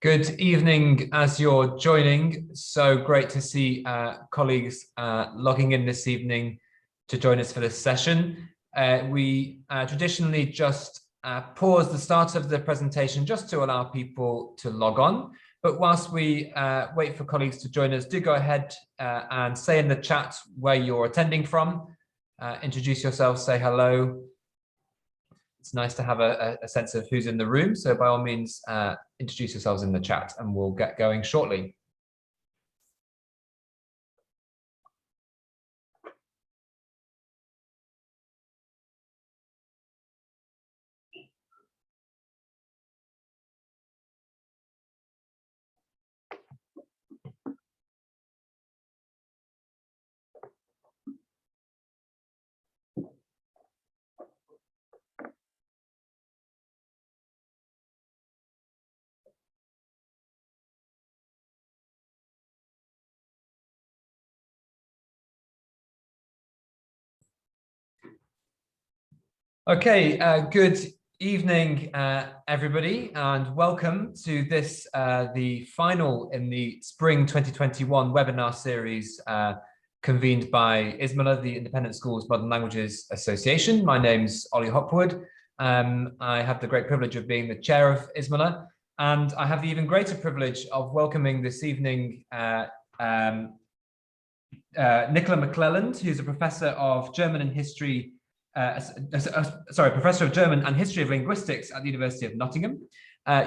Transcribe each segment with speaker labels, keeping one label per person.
Speaker 1: Good evening as you're joining. So great to see colleagues logging in this evening to join us for this session. We traditionally just pause the start of the presentation just to allow people to log on. But whilst we wait for colleagues to join us, do go ahead and say in the chat where you're attending from. Introduce yourself, say hello. It's nice to have a sense of who's in the room. So by all means, introduce yourselves in the chat and we'll get going shortly. Okay, good evening, everybody, and welcome to this, the final in the Spring 2021 webinar series convened by ISMLA, the Independent Schools Modern Languages Association. My name's Ollie Hopwood. I have the great privilege of being the chair of ISMLA, and I have the even greater privilege of welcoming this evening Nicola McLelland, who's a professor of German and history Professor of German and History of Linguistics at the University of Nottingham.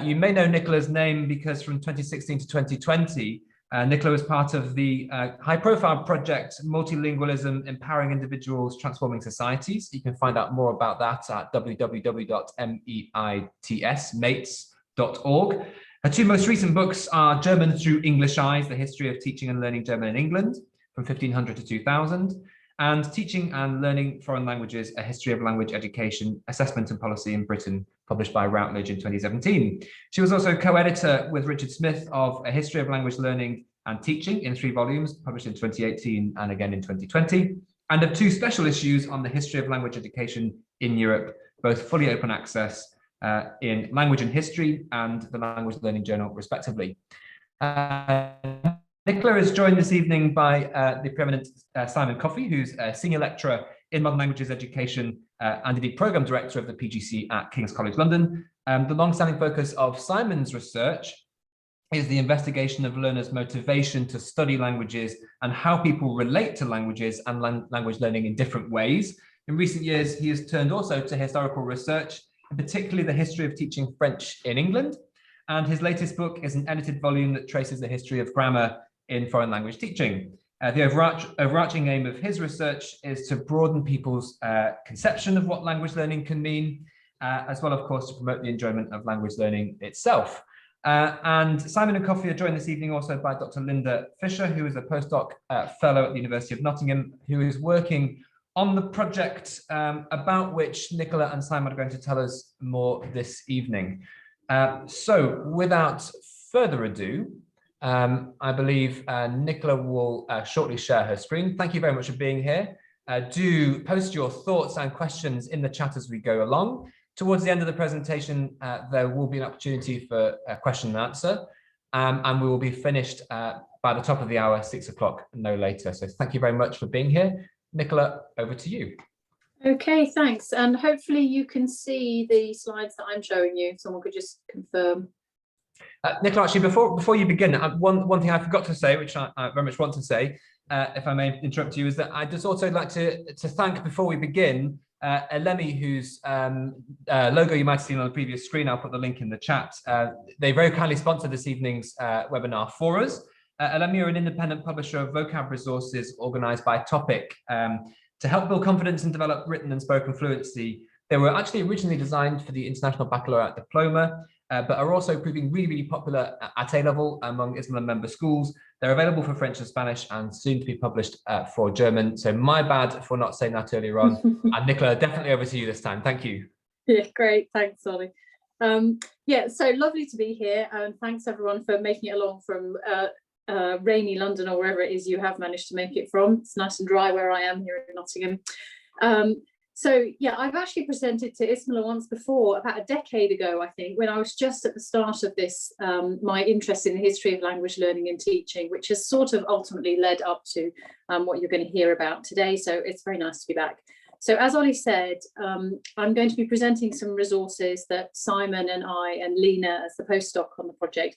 Speaker 1: You may know Nicola's name because from 2016 to 2020, Nicola was part of the high-profile project Multilingualism, Empowering Individuals, Transforming Societies. You can find out more about that at www.mates.org. Her two most recent books are German Through English Eyes, The History of Teaching and Learning German in England, from 1500 to 2000, and Teaching and Learning Foreign Languages, A History of Language Education, Assessment and Policy in Britain, published by Routledge in 2017. She was also co-editor with Richard Smith of A History of Language Learning and Teaching in 3 volumes, published in 2018 and again in 2020, and of 2 special issues on the history of language education in Europe, both fully open access in Language and History and the Language Learning Journal, respectively. Nicola is joined this evening by the preeminent Simon Coffey, who's a senior lecturer in modern languages education and indeed program director of the PGC at King's College London. The long-standing focus of Simon's research is the investigation of learners' motivation to study languages and how people relate to languages and language learning in different ways. In recent years, he has turned also to historical research, particularly the history of teaching French in England. And his latest book is an edited volume that traces the history of grammar in foreign language teaching. The overarching aim of his research is to broaden people's conception of what language learning can mean, as well, of course, to promote the enjoyment of language learning itself. And Simon and Coffey are joined this evening also by Dr. Linda Fisher, who is a postdoc fellow at the University of Nottingham, who is working on the project about which Nicola and Simon are going to tell us more this evening. So without further ado, I believe Nicola will shortly share her screen. Thank you very much for being here. Do post your thoughts and questions in the chat as we go along. Towards the end of the presentation, there will be an opportunity for a question and answer, and we will be finished by the top of the hour, 6 o'clock, no later. So thank you very much for being here. Nicola, over to you.
Speaker 2: Okay, thanks. And hopefully you can see the slides that I'm showing you. Someone could just confirm.
Speaker 1: Nicola, actually, before you begin, one thing I forgot to say, which I very much want to say, if I may interrupt you, is that I'd just also like to thank, before we begin, Elemi, whose logo you might have seen on the previous screen. I'll put the link in the chat. They very kindly sponsored this evening's webinar for us. Elemi are an independent publisher of vocab resources organized by topic to help build confidence and develop written and spoken fluency. They were actually originally designed for the International Baccalaureate Diploma, but are also proving really, really popular at A-level among ISMLA member schools. They're available for French and Spanish and soon to be published for German. So my bad for not saying that earlier on. And Nicola, definitely over to you this time. Thank you.
Speaker 2: Yeah, great. Thanks, Ollie. Yeah, so lovely to be here. And thanks everyone for making it along from rainy London or wherever it is you have managed to make it from. It's nice and dry where I am here in Nottingham. So yeah, I've actually presented to ISMLA once before, about a decade ago, I think, when I was just at the start of this, my interest in the history of language learning and teaching, which has sort of ultimately led up to what you're going to hear about today. So it's very nice to be back. So as Ollie said, I'm going to be presenting some resources that Simon and I and Lena, as the postdoc on the project,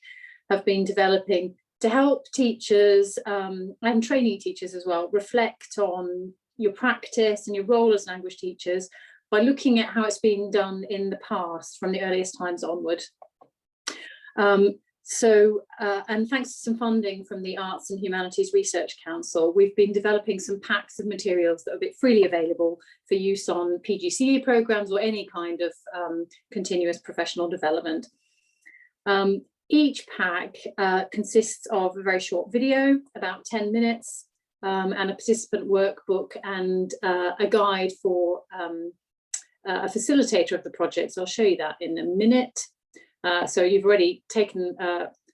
Speaker 2: have been developing to help teachers and trainee teachers as well reflect on your practice and your role as language teachers by looking at how it's been done in the past from the earliest times onward. And thanks to some funding from the Arts and Humanities Research Council, we've been developing some packs of materials that are a bit freely available for use on PGCE programs or any kind of continuous professional development. Each pack consists of a very short video, about 10 minutes, and a participant workbook and a guide for a facilitator of the project. So I'll show you that in a minute. So you've already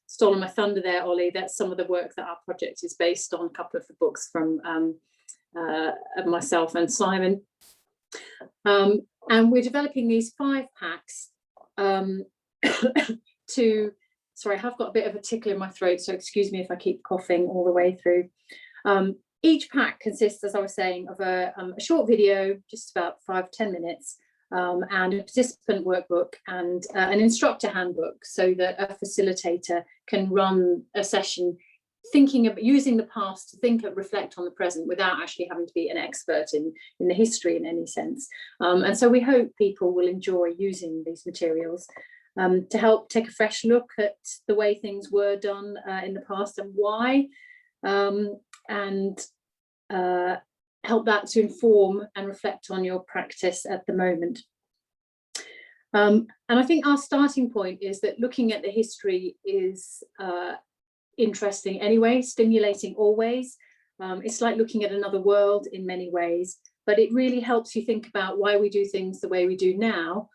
Speaker 2: stolen my thunder there, Ollie. That's some of the work that our project is based on, a couple of the books from myself and Simon. And we're developing these 5 packs sorry, I have got a bit of a tickle in my throat, so excuse me if I keep coughing all the way through. Each pack consists, as I was saying, of a short video, just about 5-10 minutes, and a participant workbook and an instructor handbook, so that a facilitator can run a session thinking of using the past to reflect on the present without actually having to be an expert in the history in any sense. And so we hope people will enjoy using these materials to help take a fresh look at the way things were done in the past and why, and help that to inform and reflect on your practice at the moment. And I think our starting point is that looking at the history is interesting anyway, stimulating always. It's like looking at another world in many ways, but it really helps you think about why we do things the way we do now,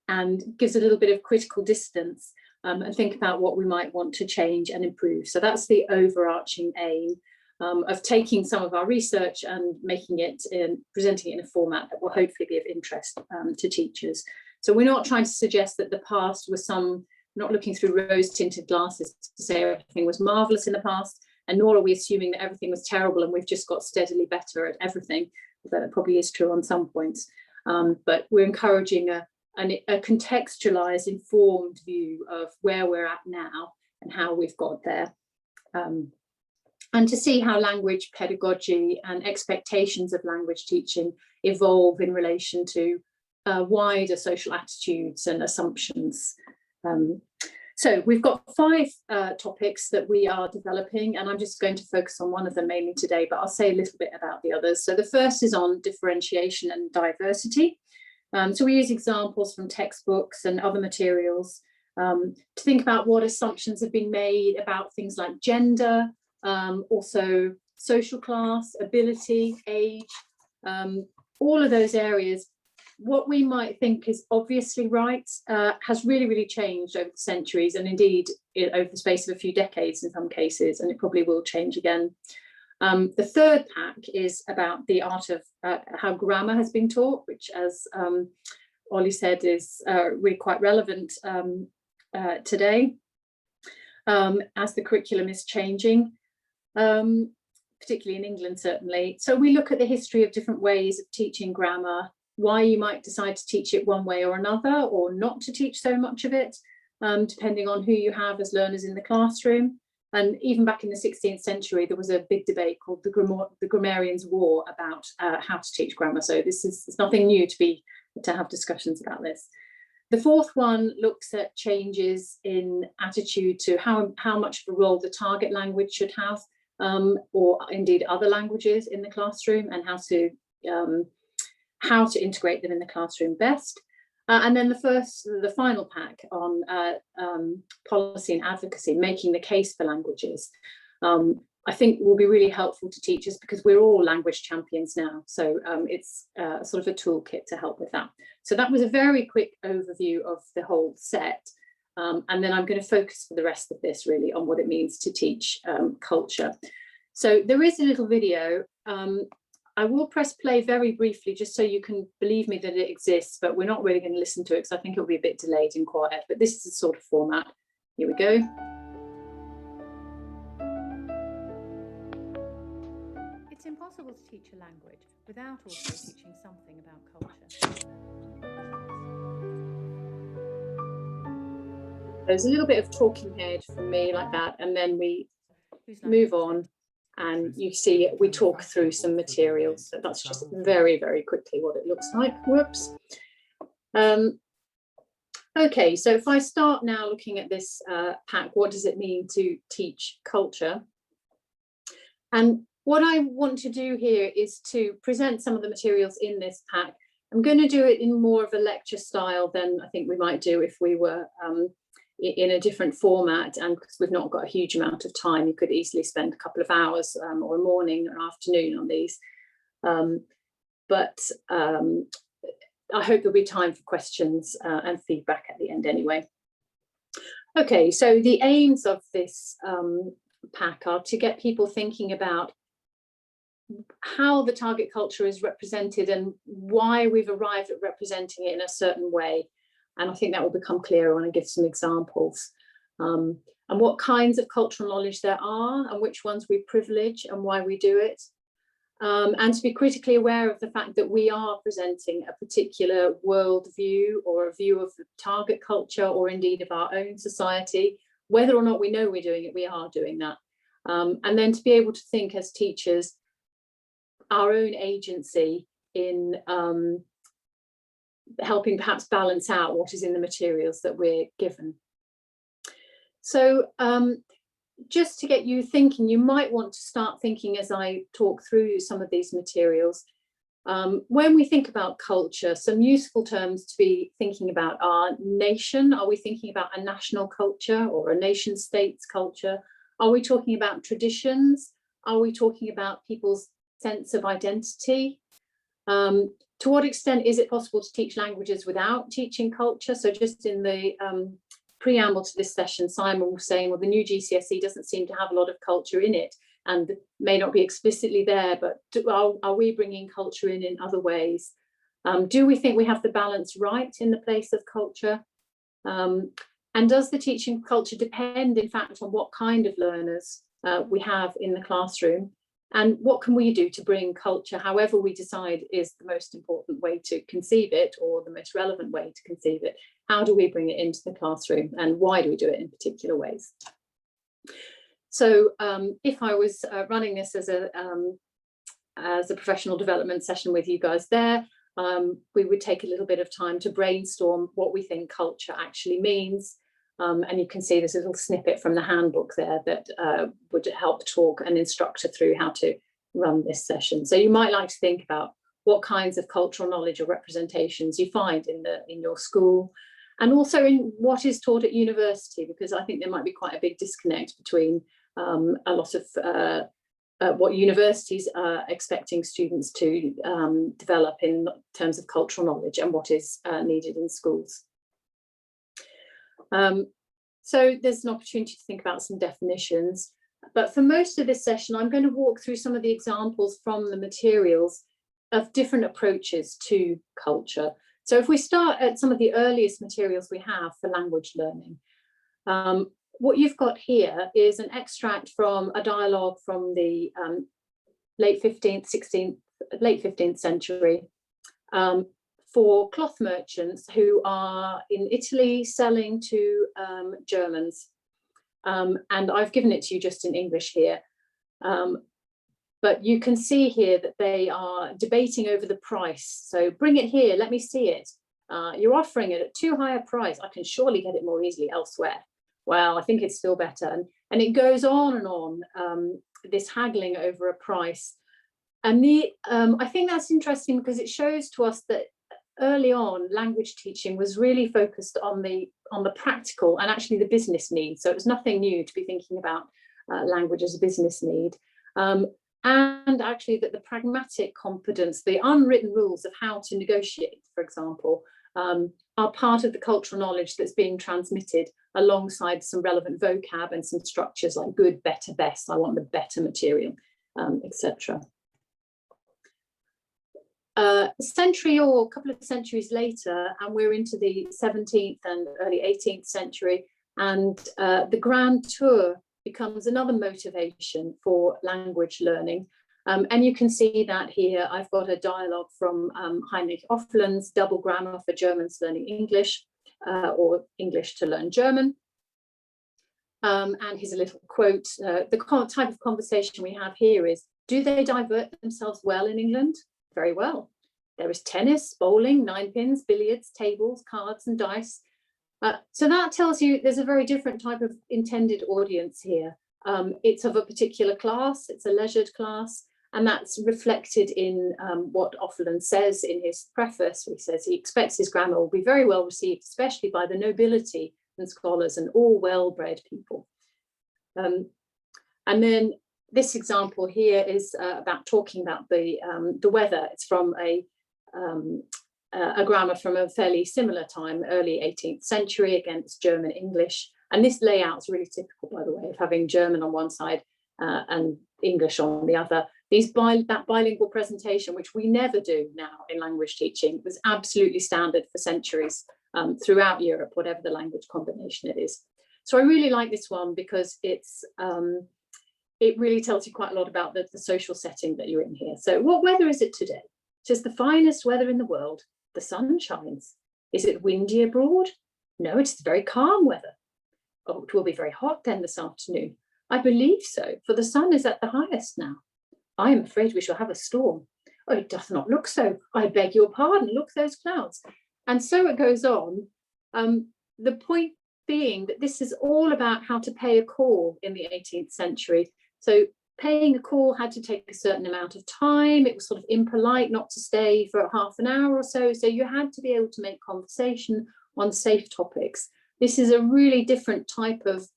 Speaker 2: and gives a little bit of critical distance, and think about what we might want to change and improve. So that's the overarching aim of taking some of our research and making it presenting it in a format that will hopefully be of interest to teachers. So we're not trying to suggest that the past was not looking through rose-tinted glasses to say everything was marvellous in the past, and nor are we assuming that everything was terrible and we've just got steadily better at everything, although that probably is true on some points. But we're encouraging a contextualised, informed view of where we're at now and how we've got there. And to see how language pedagogy and expectations of language teaching evolve in relation to wider social attitudes and assumptions. So we've got 5 topics that we are developing, and I'm just going to focus on one of them mainly today, but I'll say a little bit about the others. So the first is on differentiation and diversity. So we use examples from textbooks and other materials to think about what assumptions have been made about things like gender, also social class, ability, age, all of those areas. What we might think is obviously right has really, really changed over the centuries, and indeed over the space of a few decades in some cases, and it probably will change again. The third pack is about the art of how grammar has been taught, which, as Ollie said, is really quite relevant today, as the curriculum is changing, particularly in England, certainly. So we look at the history of different ways of teaching grammar, why you might decide to teach it one way or another, or not to teach so much of it, depending on who you have as learners in the classroom. And even back in the 16th century, there was a big debate called the Grammarians' War about how to teach grammar. So it's nothing new to have discussions about this. The fourth one looks at changes in attitude to how much of a role the target language should have, or indeed other languages in the classroom, and how to integrate them in the classroom best. And then the final pack on policy and advocacy, making the case for languages, I think will be really helpful to teachers, because we're all language champions now. So it's sort of a toolkit to help with that. So that was a very quick overview of the whole set. And then I'm going to focus for the rest of this really on what it means to teach culture. So there is a little video. I will press play very briefly just so you can believe me that it exists, but we're not really going to listen to it because I think it'll be a bit delayed and quiet, but this is the sort of format. Here we go.
Speaker 3: It's impossible to teach a language without also teaching something about culture.
Speaker 2: There's a little bit of talking head from me like that, and then we move on and you see we talk through some materials. So that's just very, very quickly what it looks like. Whoops. Okay, so if I start now looking at this pack, what does it mean to teach culture? And what I want to do here is to present some of the materials in this pack. I'm going to do it in more of a lecture style than I think we might do if we were in a different format, and because we've not got a huge amount of time, you could easily spend a couple of hours or a morning or afternoon on these. But I hope there'll be time for questions and feedback at the end anyway. Okay, so the aims of this pack are to get people thinking about how the target culture is represented and why we've arrived at representing it in a certain way. And I think that will become clearer when I give some examples. And what kinds of cultural knowledge there are and which ones we privilege and why we do it. And to be critically aware of the fact that we are presenting a particular worldview or a view of the target culture or indeed of our own society. Whether or not we know we're doing it, we are doing that. And then to be able to think as teachers, our own agency in helping perhaps balance out what is in the materials that we're given. So just to get you thinking, you might want to start thinking as I talk through some of these materials. When we think about culture, some useful terms to be thinking about are nation. Are we thinking about a national culture or a nation state's culture? Are we talking about traditions? Are we talking about people's sense of identity? To what extent is it possible to teach languages without teaching culture? So just in the preamble to this session, Simon was saying, well, the new GCSE doesn't seem to have a lot of culture in it and may not be explicitly there, but are we bringing culture in other ways? Do we think we have the balance right in the place of culture? And does the teaching of culture depend, in fact, on what kind of learners we have in the classroom? And what can we do to bring culture, however we decide is the most important way to conceive it or the most relevant way to conceive it? How do we bring it into the classroom and why do we do it in particular ways? So if I was running this as a professional development session with you guys there, we would take a little bit of time to brainstorm what we think culture actually means. And you can see this little snippet from the handbook there that would help talk an instructor through how to run this session. So you might like to think about what kinds of cultural knowledge or representations you find in your school, and also in what is taught at university, because I think there might be quite a big disconnect between a lot of what universities are expecting students to develop in terms of cultural knowledge and what is needed in schools. So there's an opportunity to think about some definitions, but for most of this session, I'm going to walk through some of the examples from the materials of different approaches to culture. So if we start at some of the earliest materials we have for language learning, what you've got here is an extract from a dialogue from the late 15th century for cloth merchants who are in Italy selling to Germans. And I've given it to you just in English here. But you can see here that they are debating over the price. So bring it here, let me see it. You're offering it at too high a price. I can surely get it more easily elsewhere. Well, I think it's still better. And it goes on and on, this haggling over a price. And I think that's interesting because it shows to us that early on, language teaching was really focused on the practical and actually the business need. So it was nothing new to be thinking about language as a business need. And actually that the pragmatic competence, the unwritten rules of how to negotiate, for example, are part of the cultural knowledge that's being transmitted alongside some relevant vocab and some structures like good, better, best. I want the better material, etc. A century or a couple of centuries later, and we're into the 17th and early 18th century, and the Grand Tour becomes another motivation for language learning. And you can see that here. I've got a dialogue from Heinrich Offeland's Double Grammar for Germans Learning English, or English to Learn German. And here's a little quote. The type of conversation we have here is, do they divert themselves well in England? Very well. There is tennis, bowling, ninepins, billiards, tables, cards and dice. So that tells you there's a very different type of intended audience here. It's of a particular class, it's a leisured class, and that's reflected in what Offeland says in his preface. He says he expects his grammar will be very well received, especially by the nobility and scholars and all well-bred people. And then this example here is about talking about the weather. It's from a grammar from a fairly similar time, early 18th century, against German English. And this layout's really typical, by the way, of having German on one side and English on the other. That bilingual presentation, which we never do now in language teaching, was absolutely standard for centuries throughout Europe, whatever the language combination it is. So I really like this one because it really tells you quite a lot about the social setting that you're in here. So what weather is it today? It says the finest weather in the world. The sun shines. Is it windy abroad? No, it's very calm weather. Oh, it will be very hot then this afternoon. I believe so, for the sun is at the highest now. I am afraid we shall have a storm. Oh, it doth not look so. I beg your pardon, look those clouds. And so it goes on. The point being that this is all about how to pay a call in the 18th century. So paying a call had to take a certain amount of time. It was sort of impolite not to stay for half an hour or so. So you had to be able to make conversation on safe topics. This is a really different type of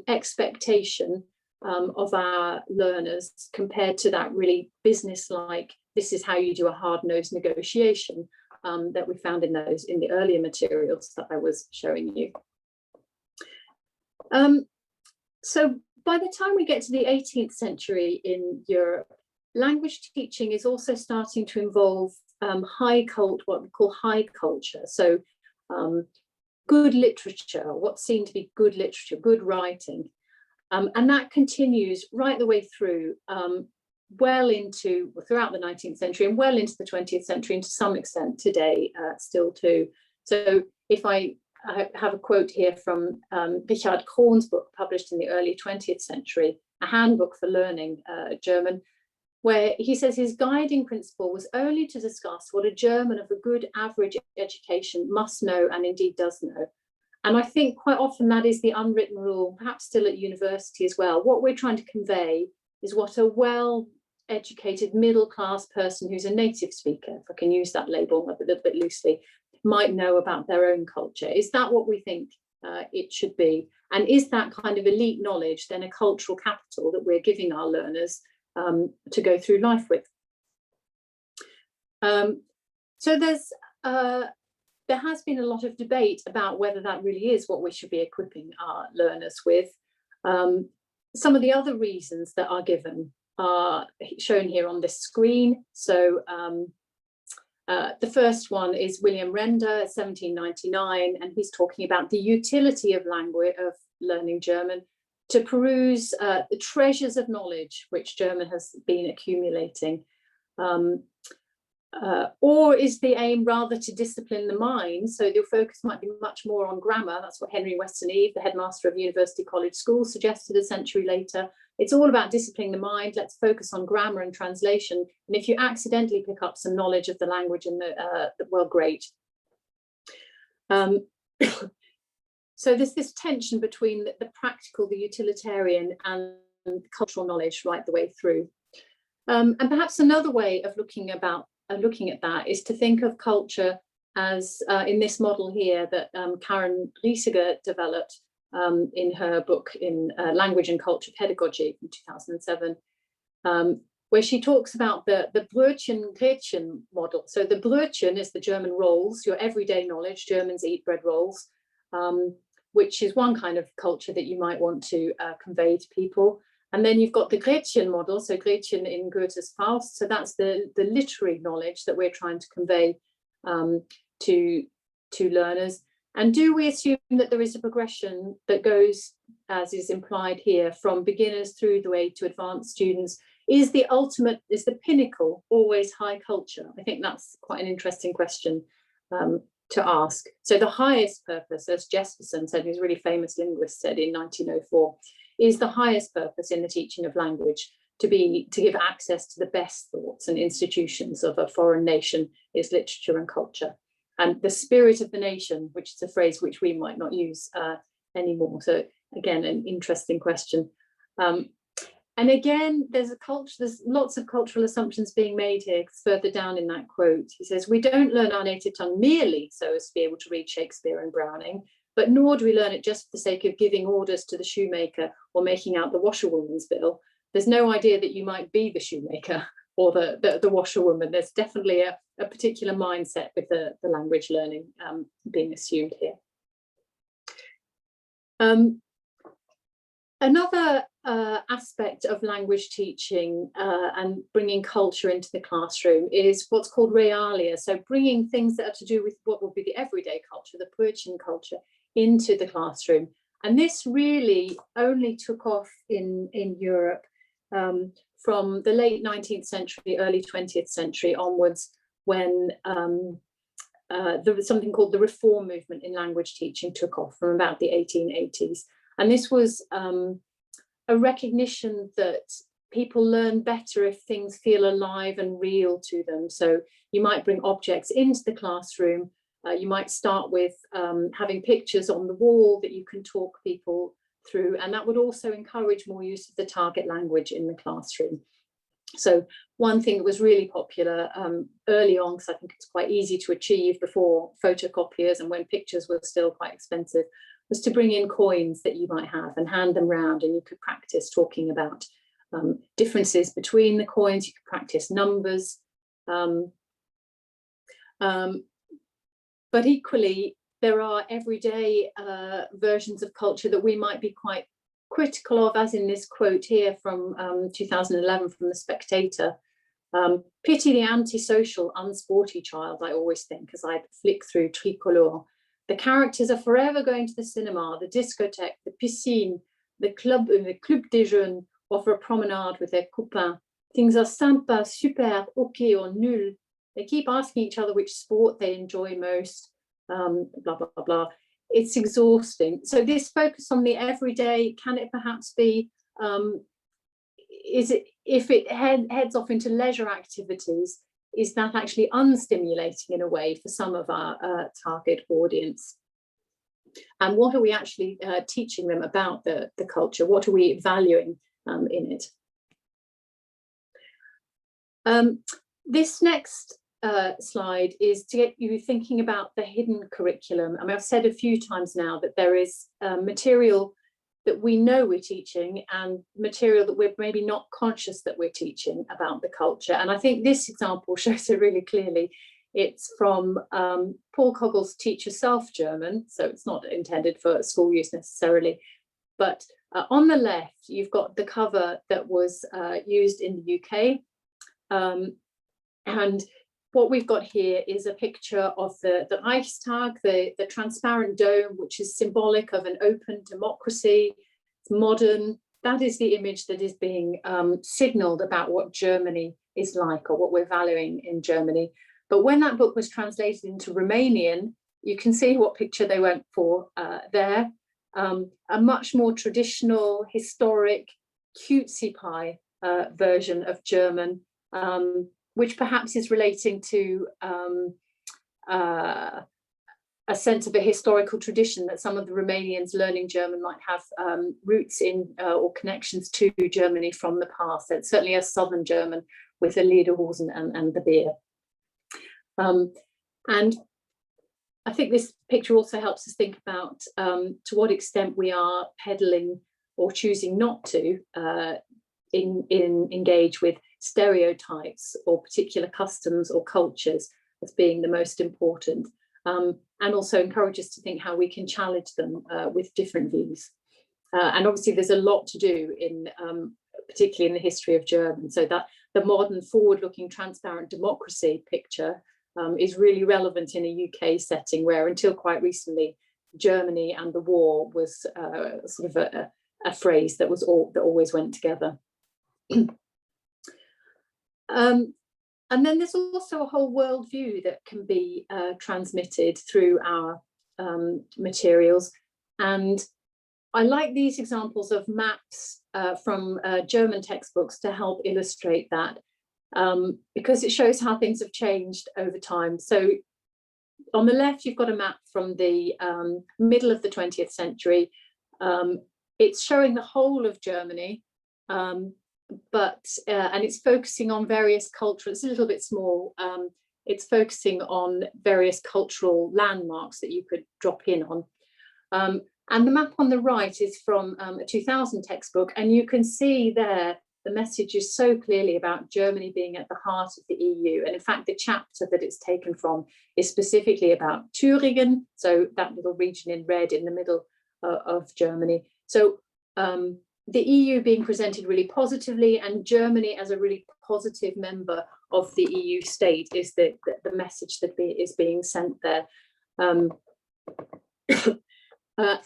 Speaker 2: expectation of our learners compared to that really business-like, this is how you do a hard-nosed negotiation that we found in the earlier materials that I was showing you. So by the time we get to the 18th century in Europe, language teaching is also starting to involve what we call high culture. So good literature, what's seen to be good literature, good writing. And that continues right the way through, throughout the 19th century and well into the 20th century, and to some extent today still too. So if I have a quote here from Richard Krohn's book, published in the early 20th century, A Handbook for Learning German, where he says his guiding principle was only to discuss what a German of a good average education must know and indeed does know. And I think quite often that is the unwritten rule, perhaps still at university as well. What we're trying to convey is what a well-educated middle-class person who's a native speaker, if I can use that label a little bit loosely, might know about their own culture. Is that what we think it should be? And is that kind of elite knowledge then a cultural capital that we're giving our learners to go through life with? So there has been a lot of debate about whether that really is what we should be equipping our learners with. Some of the other reasons that are given are shown here on this screen. So the first one is William Render, 1799, and he's talking about the utility of language, of learning German, to peruse the treasures of knowledge which German has been accumulating. Or is the aim rather to discipline the mind? So the focus might be much more on grammar. That's what Henry Weston Eve, the headmaster of University College School, suggested a century later. It's all about disciplining the mind. Let's focus on grammar and translation. And if you accidentally pick up some knowledge of the language, well, great. So there's this tension between the practical, the utilitarian, and cultural knowledge right the way through. And perhaps another way of looking at that is to think of culture as in this model here that Karen Riesiger developed in her book in Language and Culture Pedagogy in 2007, where she talks about the Brötchen-Gretchen model. So the Brötchen is the German rolls, your everyday knowledge. Germans eat bread rolls, which is one kind of culture that you might want to convey to people. And then you've got the Gretchen model, so Gretchen in Goethe's Faust. So that's the literary knowledge that we're trying to convey to learners. And do we assume that there is a progression that goes, as is implied here, from beginners through the way to advanced students? Is the pinnacle always high culture? I think that's quite an interesting question to ask. So the highest purpose, as Jespersen said, who's a really famous linguist, said in 1904, is the highest purpose in the teaching of language to give access to the best thoughts and institutions of a foreign nation is literature and culture. And the spirit of the nation, which is a phrase which we might not use anymore. So again, an interesting question. And again, there's lots of cultural assumptions being made here. Further down in that quote, he says, we don't learn our native tongue merely so as to be able to read Shakespeare and Browning, but nor do we learn it just for the sake of giving orders to the shoemaker or making out the washerwoman's bill. There's no idea that you might be the shoemaker or the washerwoman. There's definitely a particular mindset with the language learning being assumed here. Another aspect of language teaching and bringing culture into the classroom is what's called realia. So bringing things that are to do with what would be the everyday culture, the Prussian culture, into the classroom. And this really only took off in Europe from the late 19th century, early 20th century onwards, when there was something called the reform movement in language teaching took off from about the 1880s. And this was a recognition that people learn better if things feel alive and real to them. So you might bring objects into the classroom. You might start with having pictures on the wall that you can talk people through, and that would also encourage more use of the target language in the classroom. So one thing that was really popular early on, because I think it's quite easy to achieve before photocopiers and when pictures were still quite expensive, was to bring in coins that you might have and hand them round, and you could practice talking about differences between the coins. You could practice numbers. But equally, there are everyday versions of culture that we might be quite critical of, as in this quote here from 2011 from The Spectator. Pity the antisocial, unsporty child, I always think, as I flick through Tricolore. The characters are forever going to the cinema, the discotheque, the piscine, the club des jeunes, or for a promenade with their copains. Things are sympa, super, ok, or nul. They keep asking each other which sport they enjoy most, blah, blah, blah, blah. It's exhausting. So this focus on the everyday, can it perhaps be, is it, if it heads off into leisure activities, is that actually unstimulating in a way for some of our target audience? And what are we actually teaching them about the culture? What are we valuing in it? This next slide is to get you thinking about the hidden curriculum. I mean, I've said a few times now that there is material that we know we're teaching and material that we're maybe not conscious that we're teaching about the culture. And I think this example shows it really clearly. It's from Paul Kogel's Teach Yourself German, so it's not intended for school use necessarily. But on the left, you've got the cover that was used in the UK. And what we've got here is a picture of the Reichstag, the transparent dome, which is symbolic of an open democracy. It's modern. That is the image that is being signaled about what Germany is like, or what we're valuing in Germany. But when that book was translated into Romanian, you can see what picture they went for there. A much more traditional, historic, cutesy pie version of German, which perhaps is relating to a sense of a historical tradition that some of the Romanians learning German might have roots in or connections to Germany from the past. So it's certainly a southern German with the Lederhosen and the beer. And I think this picture also helps us think about to what extent we are peddling or choosing not to engage with stereotypes or particular customs or cultures as being the most important, and also encourage us to think how we can challenge them with different views. And obviously there's a lot to do in particularly in the history of German. So that the modern forward-looking transparent democracy picture is really relevant in a UK setting where until quite recently, Germany and the war was sort of a phrase that always went together. And then there's also a whole worldview that can be transmitted through our materials. And I like these examples of maps from German textbooks to help illustrate that, because it shows how things have changed over time. So on the left, you've got a map from the middle of the 20th century. It's showing the whole of Germany, and it's focusing on various cultural, it's a little bit small, it's focusing on various cultural landmarks that you could drop in on. And the map on the right is from a 2000 textbook, and you can see there the message is so clearly about Germany being at the heart of the EU. And in fact, the chapter that it's taken from is specifically about Thüringen, so that little region in red in the middle of Germany. So the EU being presented really positively, and Germany as a really positive member of the EU state is the message that is being sent there.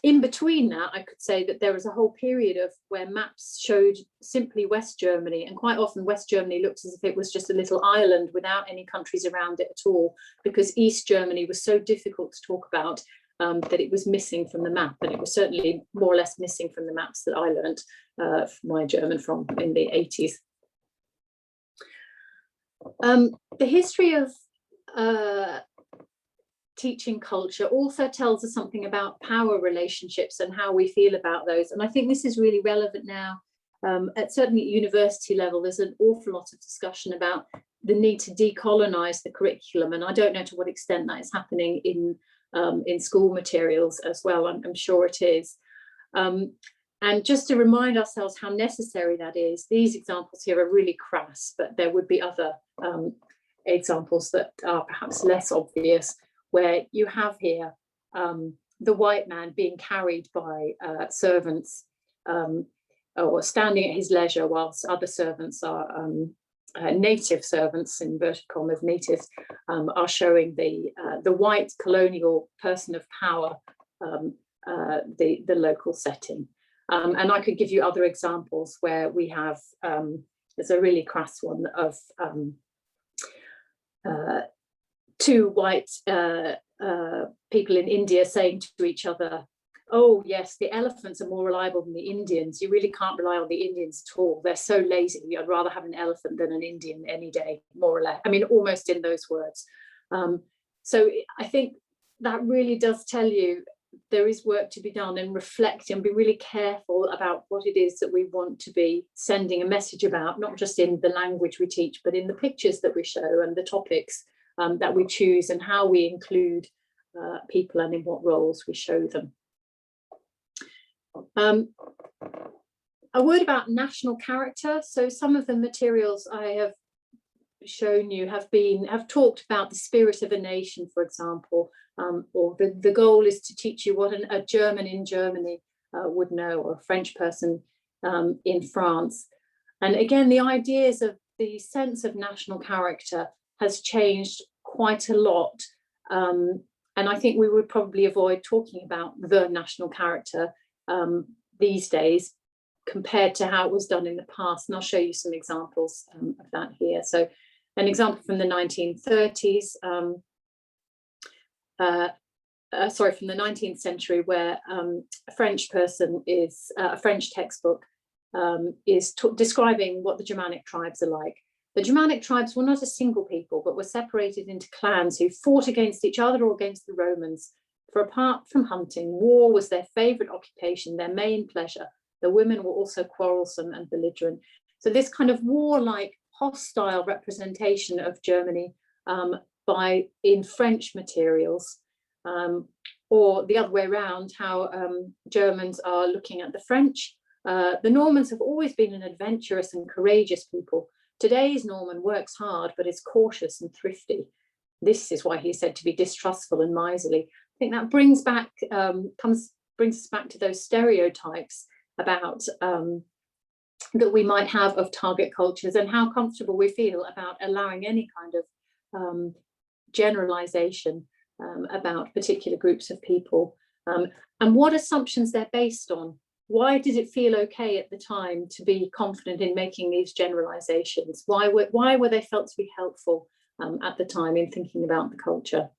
Speaker 2: In between that, I could say that there was a whole period of where maps showed simply West Germany, and quite often West Germany looks as if it was just a little island without any countries around it at all, because East Germany was so difficult to talk about that it was missing from the map, and it was certainly more or less missing from the maps that I learnt my German from in the 80s. The history of teaching culture also tells us something about power relationships and how we feel about those. And I think this is really relevant now. Certainly at university level, there's an awful lot of discussion about the need to decolonize the curriculum. And I don't know to what extent that is happening in school materials as well. I'm sure it is. And just to remind ourselves how necessary that is, these examples here are really crass, but there would be other examples that are perhaps less obvious, where you have here the white man being carried by servants or standing at his leisure whilst other servants are native servants, in inverted commas, natives, are showing the white colonial person of power, the local setting. And I could give you other examples where we have, there's a really crass one of two white people in India saying to each other, oh yes, the elephants are more reliable than the Indians. You really can't rely on the Indians at all. They're so lazy. I'd rather have an elephant than an Indian any day, more or less. I mean, almost in those words. So I think that really does tell you there is work to be done, and reflect and be really careful about what it is that we want to be sending a message about, not just in the language we teach, but in the pictures that we show and the topics that we choose, and how we include people and in what roles we show them. A word about national character. So some of the materials I have shown you have talked about the spirit of a nation, for example, or the goal is to teach you what a German in Germany would know, or a French person in France. And again, the ideas of the sense of national character has changed quite a lot. And I think we would probably avoid talking about the national character these days compared to how it was done in the past. And I'll show you some examples of that here. So an example from the 1930s, from the 19th century, where a French person is, a French textbook is describing what the Germanic tribes are like. The Germanic tribes were not a single people, but were separated into clans who fought against each other or against the Romans. For apart from hunting, war was their favourite occupation, their main pleasure. The women were also quarrelsome and belligerent. So this kind of warlike, hostile representation of Germany in French materials, or the other way around, how Germans are looking at the French. The Normans have always been an adventurous and courageous people. Today's Norman works hard, but is cautious and thrifty. This is why he's said to be distrustful and miserly. I think that brings us back to those stereotypes about that we might have of target cultures, and how comfortable we feel about allowing any kind of generalization about particular groups of people, and what assumptions they're based on. Why did it feel okay at the time to be confident in making these generalizations? Why were they felt to be helpful at the time in thinking about the culture?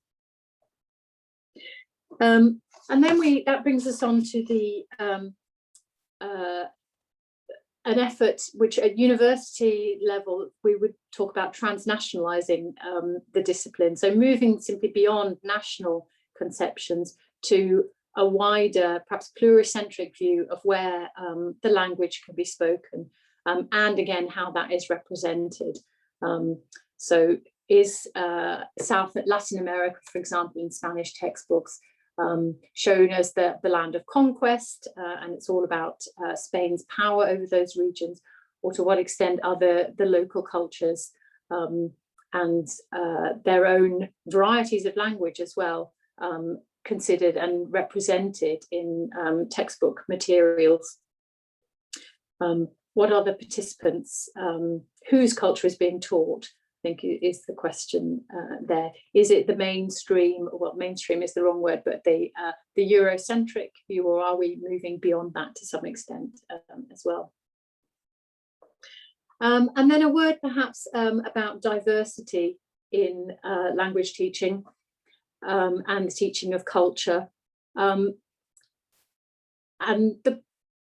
Speaker 2: And then that brings us on to the an effort which at university level we would talk about transnationalizing the discipline, so moving simply beyond national conceptions to a wider, perhaps pluricentric view of where the language can be spoken, and again how that is represented. So is South Latin America, for example, in Spanish textbooks, shown as the land of conquest, and it's all about Spain's power over those regions, or to what extent are the local cultures and their own varieties of language as well considered and represented in textbook materials. What are the participants, whose culture is being taught, I think is the question there. Is it the mainstream? Well, mainstream is the wrong word, but the Eurocentric view, or are we moving beyond that to some extent as well? And then a word perhaps about diversity in language teaching and the teaching of culture.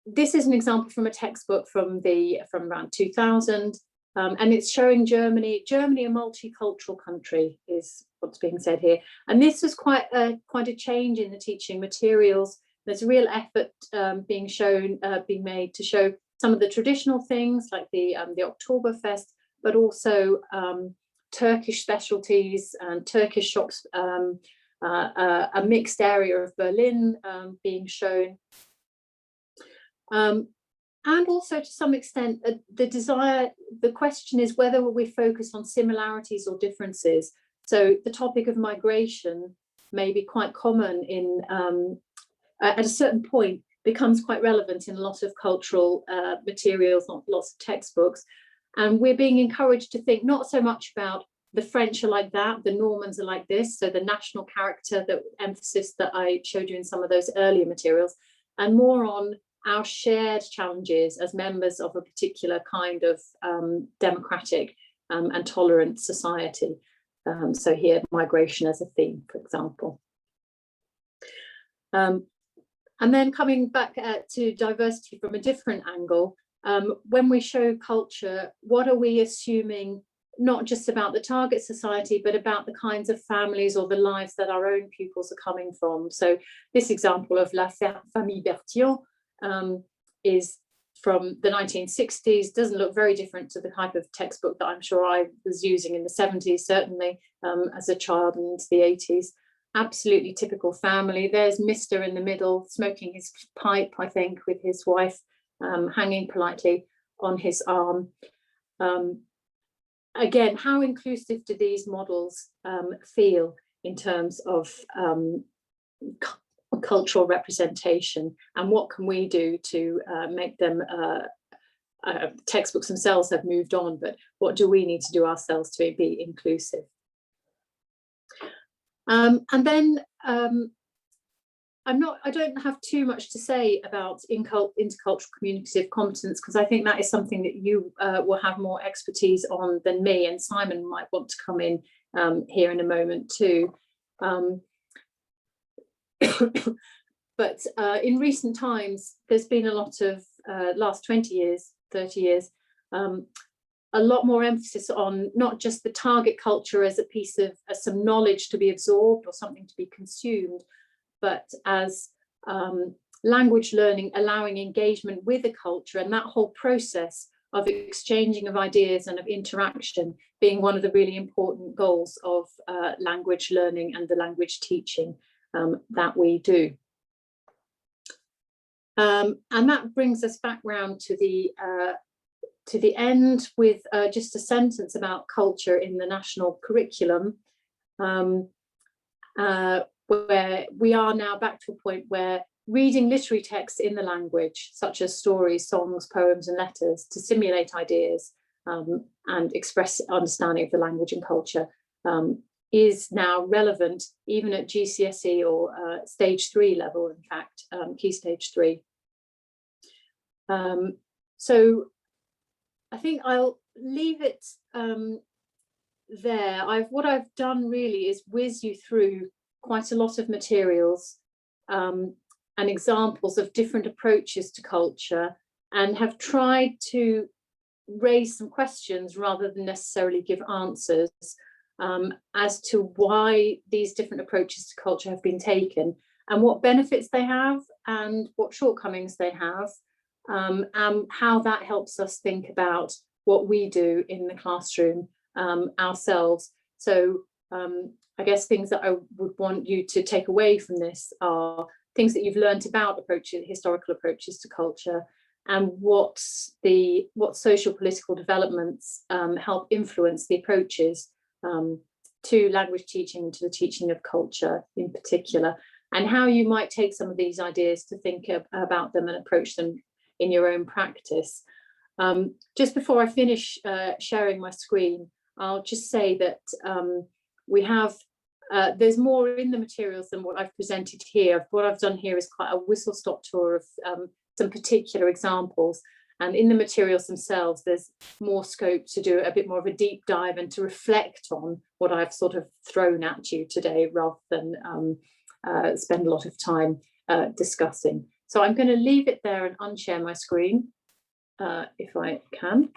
Speaker 2: This is an example from a textbook from around 2000. And it's showing Germany, a multicultural country is what's being said here. And this was quite a change in the teaching materials. There's a real effort being made to show some of the traditional things like the Oktoberfest, but also Turkish specialties and Turkish shops, a mixed area of Berlin being shown. And also to some extent, the question is whether we focus on similarities or differences. So the topic of migration may be quite common in, at a certain point, becomes quite relevant in a lot of cultural materials, not lots of textbooks. And we're being encouraged to think not so much about the French are like that, the Normans are like this, so the national character, the emphasis that I showed you in some of those earlier materials, and more on our shared challenges as members of a particular kind of democratic and tolerant society. So here, migration as a theme, for example. And then coming back to diversity from a different angle, when we show culture, what are we assuming, not just about the target society, but about the kinds of families or the lives that our own pupils are coming from? So this example of La Famille Bertillon is from the 1960s, doesn't look very different to the type of textbook that I'm sure I was using in the 70s, certainly as a child and into the 80s. Absolutely typical family. There's Mr. in the middle, smoking his pipe, I think, with his wife hanging politely on his arm. Again, how inclusive do these models feel in terms of cultural representation, and what can we do to make them, textbooks themselves have moved on, but what do we need to do ourselves to be inclusive? And then I don't have too much to say about intercultural communicative competence, because I think that is something that you will have more expertise on than me, and Simon might want to come in here in a moment too. But in recent times, there's been a lot of, last 20 years, 30 years, a lot more emphasis on not just the target culture as a piece of some knowledge to be absorbed or something to be consumed, but as language learning, allowing engagement with a culture, and that whole process of exchanging of ideas and of interaction being one of the really important goals of language learning and the language teaching that we do. And that brings us back round to the end with just a sentence about culture in the national curriculum, where we are now back to a point where reading literary texts in the language, such as stories, songs, poems, and letters, to simulate ideas and express understanding of the language and culture, is now relevant even at GCSE or stage 3 level, in fact, key stage 3. So I think I'll leave it there. What I've done really is whiz you through quite a lot of materials and examples of different approaches to culture, and have tried to raise some questions rather than necessarily give answers as to why these different approaches to culture have been taken, and what benefits they have and what shortcomings they have, and how that helps us think about what we do in the classroom ourselves. So I guess things that I would want you to take away from this are things that you've learned about historical approaches to culture, and what social political developments help influence the approaches to language teaching and to the teaching of culture in particular, and how you might take some of these ideas to think about them and approach them in your own practice. Just before I finish sharing my screen, I'll just say that we have, there's more in the materials than what I've presented here. What I've done here is quite a whistle-stop tour of some particular examples. And in the materials themselves, there's more scope to do a bit more of a deep dive and to reflect on what I've sort of thrown at you today, rather than spend a lot of time discussing. So I'm going to leave it there and unshare my screen, if I can.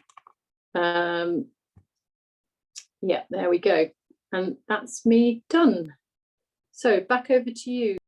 Speaker 2: Yeah, there we go. And that's me done. So back over to you.